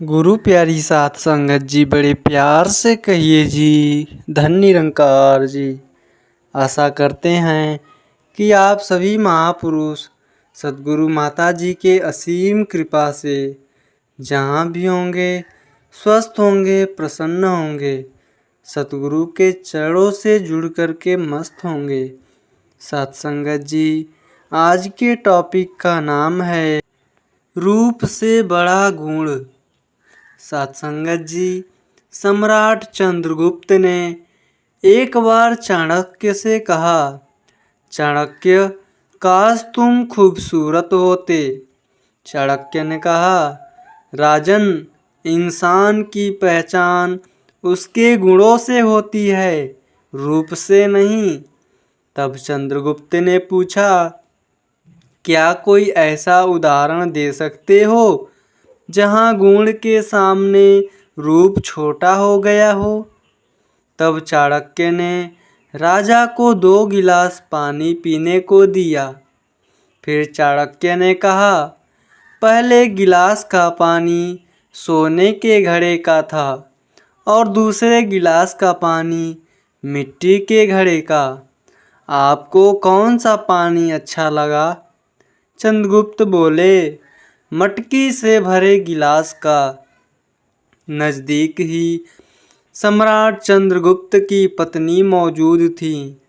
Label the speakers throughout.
Speaker 1: गुरु प्यारी साथ संगत जी, बड़े प्यार से कहिए जी, धन निरंकार जी। आशा करते हैं कि आप सभी महापुरुष सद्गुरु माता जी के असीम कृपा से जहाँ भी होंगे स्वस्थ होंगे, प्रसन्न होंगे, सतगुरु के चरणों से जुड़ कर के मस्त होंगे। साथ संगत जी, आज के टॉपिक का नाम है रूप से बड़ा गुण। साथ संगत जी, सम्राट चंद्रगुप्त ने एक बार चाणक्य से कहा, चाणक्य काश तुम खूबसूरत होते। चाणक्य ने कहा, राजन इंसान की पहचान उसके गुणों से होती है, रूप से नहीं। तब चंद्रगुप्त ने पूछा, क्या कोई ऐसा उदाहरण दे सकते हो जहाँ गुण के सामने रूप छोटा हो गया हो? तब चाणक्य ने राजा को 2 गिलास पानी पीने को दिया। फिर चाणक्य ने कहा, पहले गिलास का पानी सोने के घड़े का था और दूसरे गिलास का पानी मिट्टी के घड़े का। आपको कौन सा पानी अच्छा लगा? चंद्रगुप्त बोले, मटकी से भरे गिलास का। नज़दीक ही सम्राट चंद्रगुप्त की पत्नी मौजूद थी।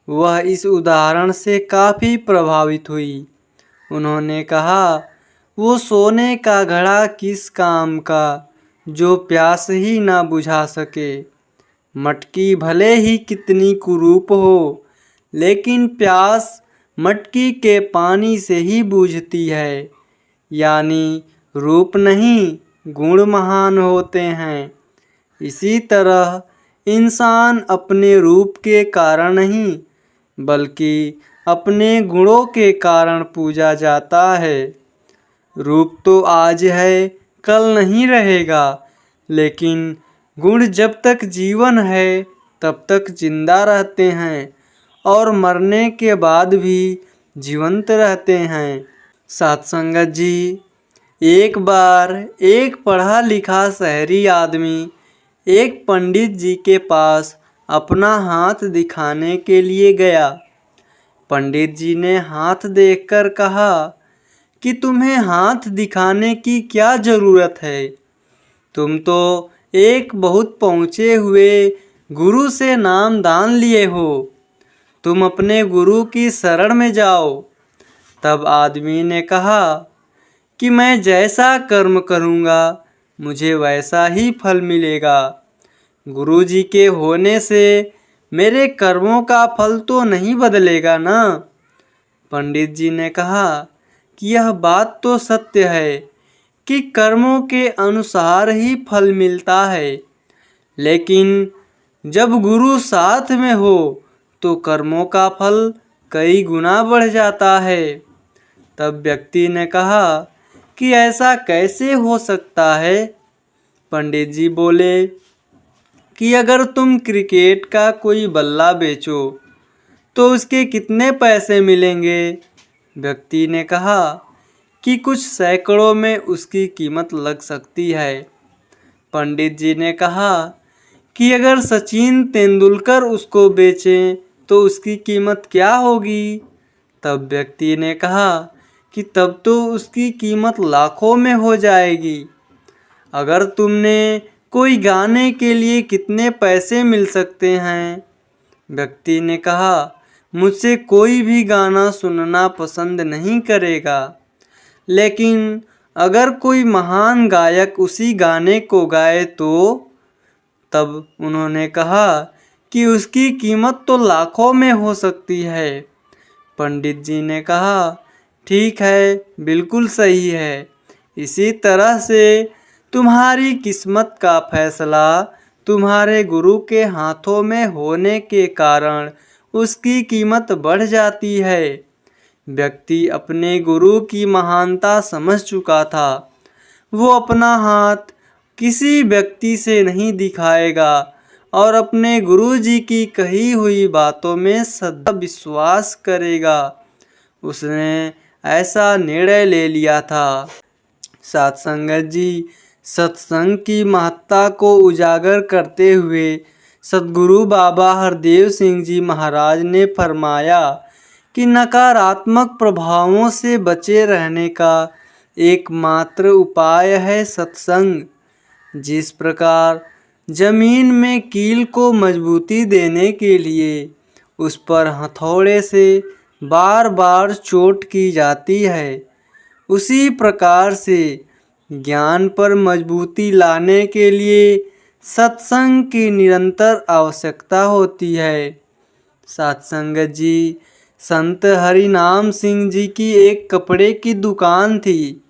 Speaker 1: वह इस उदाहरण से काफ़ी प्रभावित हुई। उन्होंने कहा, वो सोने का घड़ा किस काम का जो प्यास ही ना बुझा सके। मटकी भले ही कितनी कुरूप हो, लेकिन प्यास मटकी के पानी से ही बुझती है। यानी रूप नहीं, गुण महान होते हैं। इसी तरह इंसान अपने रूप के कारण नहीं, बल्कि अपने गुणों के कारण पूजा जाता है। रूप तो आज है, कल नहीं रहेगा, लेकिन गुण जब तक जीवन है तब तक जिंदा रहते हैं और मरने के बाद भी जीवंत रहते हैं। साथ संगत जी, एक बार एक पढ़ा लिखा शहरी आदमी एक पंडित जी के पास अपना हाथ दिखाने के लिए गया। पंडित जी ने हाथ देखकर कहा कि तुम्हें हाथ दिखाने की क्या ज़रूरत है? तुम तो एक बहुत पहुँचे हुए गुरु से नाम दान लिए हो। तुम अपने गुरु की शरण में जाओ। तब आदमी ने कहा कि मैं जैसा कर्म करूँगा मुझे वैसा ही फल मिलेगा। गुरु जी के होने से मेरे कर्मों का फल तो नहीं बदलेगा ना। पंडित जी ने कहा कि यह बात तो सत्य है कि कर्मों के अनुसार ही फल मिलता है, लेकिन जब गुरु साथ में हो तो कर्मों का फल कई गुना बढ़ जाता है। तब व्यक्ति ने कहा कि ऐसा कैसे हो सकता है? पंडित जी बोले कि अगर तुम क्रिकेट का कोई बल्ला बेचो तो उसके कितने पैसे मिलेंगे? व्यक्ति ने कहा कि कुछ सैकड़ों में उसकी कीमत लग सकती है। पंडित जी ने कहा कि अगर सचिन तेंदुलकर उसको बेचें तो उसकी कीमत क्या होगी? तब व्यक्ति ने कहा कि तब तो उसकी कीमत लाखों में हो जाएगी। अगर तुमने कोई गाने के लिए कितने पैसे मिल सकते हैं? व्यक्ति ने कहा, मुझसे कोई भी गाना सुनना पसंद नहीं करेगा, लेकिन अगर कोई महान गायक उसी गाने को गाए तो? तब उन्होंने कहा कि उसकी कीमत तो लाखों में हो सकती है। पंडित जी ने कहा, ठीक है, बिल्कुल सही है। इसी तरह से तुम्हारी किस्मत का फैसला तुम्हारे गुरु के हाथों में होने के कारण उसकी कीमत बढ़ जाती है। व्यक्ति अपने गुरु की महानता समझ चुका था। वो अपना हाथ किसी व्यक्ति से नहीं दिखाएगा और अपने गुरु जी की कही हुई बातों में सदा विश्वास करेगा। उसने ऐसा निर्णय ले लिया था। साथ संगत जी, सत्संग की महत्ता को उजागर करते हुए सद्गुरु बाबा हरदेव सिंह जी महाराज ने फरमाया कि नकारात्मक प्रभावों से बचे रहने का एकमात्र उपाय है सत्संग। जिस प्रकार जमीन में कील को मजबूती देने के लिए उस पर हथौड़े से बार बार चोट की जाती है, उसी प्रकार से ज्ञान पर मजबूती लाने के लिए सत्संग की निरंतर आवश्यकता होती है। सत्संगत जी, संत हरिनाम सिंह जी की एक कपड़े की दुकान थी,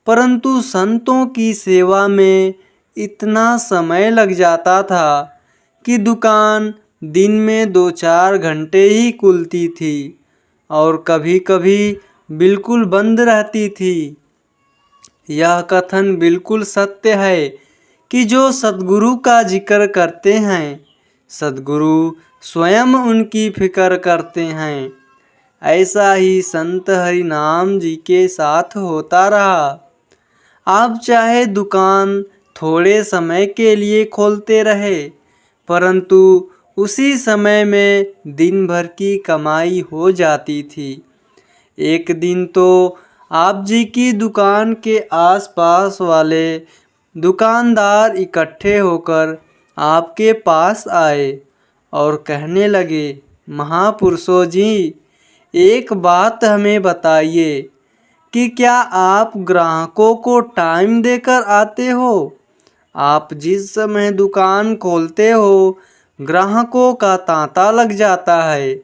Speaker 1: परंतु संतों की सेवा में इतना समय लग जाता था कि दुकान दिन में 2-4 घंटे ही खुलती थी और कभी कभी बिल्कुल बंद रहती थी। यह कथन बिल्कुल सत्य है कि जो सद्गुरु का जिक्र करते हैं, सद्गुरु स्वयं उनकी फिक्र करते हैं। ऐसा ही संत हरिनाम जी के साथ होता रहा। आप चाहे दुकान थोड़े समय के लिए खोलते रहे, परंतु उसी समय में दिन भर की कमाई हो जाती थी। एक दिन तो आप जी की दुकान के आसपास वाले दुकानदार इकट्ठे होकर आपके पास आए और कहने लगे, महापुरुषों जी, एक बात हमें बताइए कि क्या आप ग्राहकों को टाइम देकर आते हो? आप जिस समय दुकान खोलते हो, ग्राहकों का तांता लग जाता है।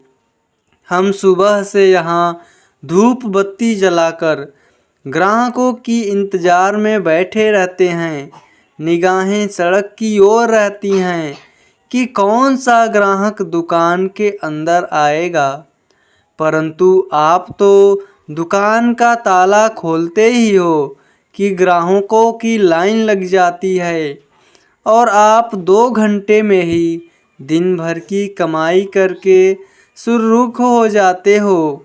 Speaker 1: हम सुबह से यहाँ धूप बत्ती जलाकर ग्राहकों की इंतजार में बैठे रहते हैं। निगाहें सड़क की ओर रहती हैं कि कौन सा ग्राहक दुकान के अंदर आएगा, परंतु आप तो दुकान का ताला खोलते ही हो कि ग्राहकों की लाइन लग जाती है और आप 2 घंटे में ही दिन भर की कमाई करके सुररुख हो जाते हो।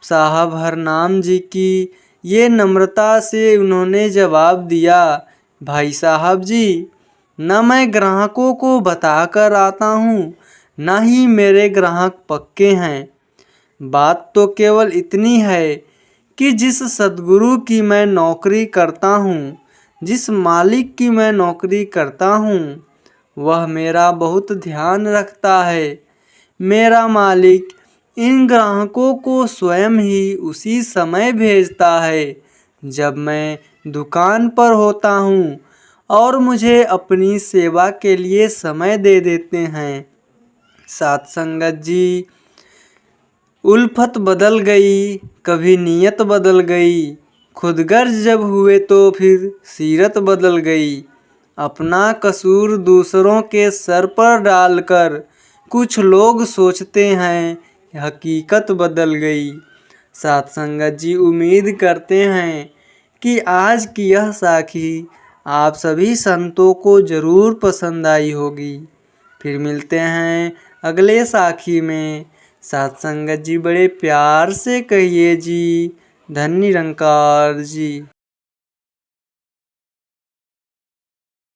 Speaker 1: साहब हरनाम जी की ये नम्रता से उन्होंने जवाब दिया, भाई साहब जी, न मैं ग्राहकों को बताकर आता हूँ, न ही मेरे ग्राहक पक्के हैं। बात तो केवल इतनी है कि जिस सद्गुरु की मैं नौकरी करता हूँ, जिस मालिक की मैं नौकरी करता हूँ, वह मेरा बहुत ध्यान रखता है। मेरा मालिक इन ग्राहकों को स्वयं ही उसी समय भेजता है जब मैं दुकान पर होता हूँ और मुझे अपनी सेवा के लिए समय दे देते हैं। साथ संगत जी, उल्फत बदल गई, कभी नीयत बदल गई, खुदगर्ज जब हुए तो फिर सीरत बदल गई। अपना कसूर दूसरों के सर पर डालकर कुछ लोग सोचते हैं हकीकत बदल गई। साथ संगत जी, उम्मीद करते हैं कि आज की यह साखी आप सभी संतों को ज़रूर पसंद आई होगी। फिर मिलते हैं अगले साखी में। साथ संगत जी, बड़े प्यार से कहिए जी, धन्य निरंकार जी।